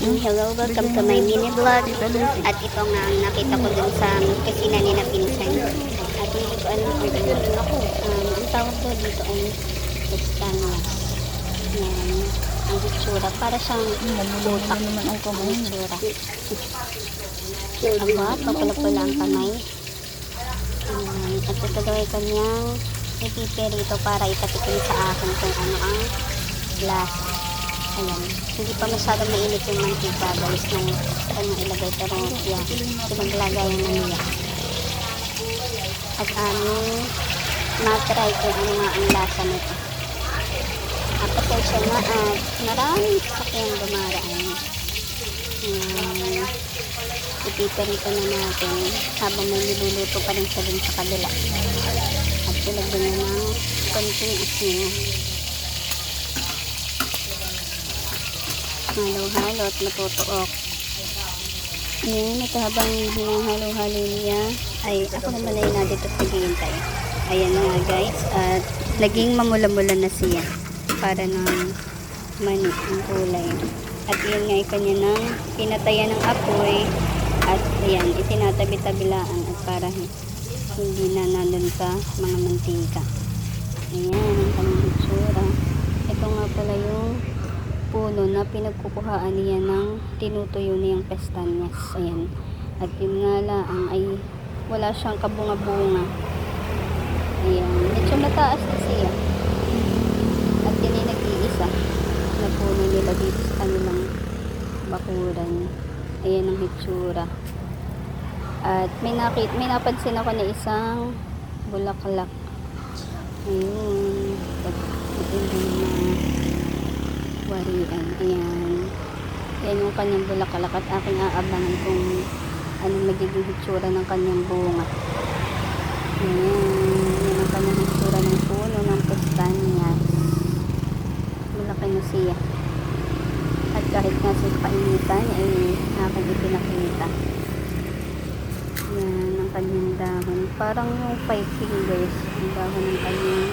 Hello, welcome to my mini vlog. At ito nga ang nakita ko dun sa kusina ni na pinsan. At hindi ko alam kung ang tawag ko dito ay pestañas. Yan. Ang hitsura. Para siyang butak naman ang hitsura. Aba, papala-pala ang kamay. At ito daw ay kanyang ipiperito para ipatikin sa akin kung ano ang lasa. Ayan, hindi pa masyadong mainit yung mantika guys nung kanyang ilagay, pero yan, pinaglagayan na niya. At aming matry kung ano nga ang lasa nito. At pasensya na at maraming sakyang dumaraan. Ipiperito na natin habang may niluluto pa rin sa dun sa kabila. At ilagyan na ng konting asin. Halo-halo at matutuok. Ayan, at habang hinahalo-halo niya, ay ako naman ay na dito naghihintay. Ayan nga guys, at naging mamula-mula na siya para ng mani ang kulay. At yun nga ay kanya ng pinatayan ng apoy at ayan, itinatabi-tabilaan at para hindi na nandun sa mga mantika. Ayan, ang kanyang itsura. Ito nga pala yung puno na pinagkukuhaan niya ng tinutuyo niyang pestañas. Ayan. At yun nga lang ay wala siyang kabunga-bunga. Ayan. Medyo mataas na siya. At yun ay nag-iisa na puno nila dito sa kanilang bakuran. Ayan ang hitsura. At may napansin ako na isang bulaklak. Ayun. Ito yung warian. Ayan. Yan yung kanyang bulaklak at aking aabangan kung anong magiging hitsura ng kanyang bunga. Ayan. Yan ang kanyang hitsura ng puno ng pestañas. Malaki na siya. At kahit nga sa painitan ay aking ipinakita. Yan ang kanyang dahon. Parang yung 5 fingers ang dahon ng kanyang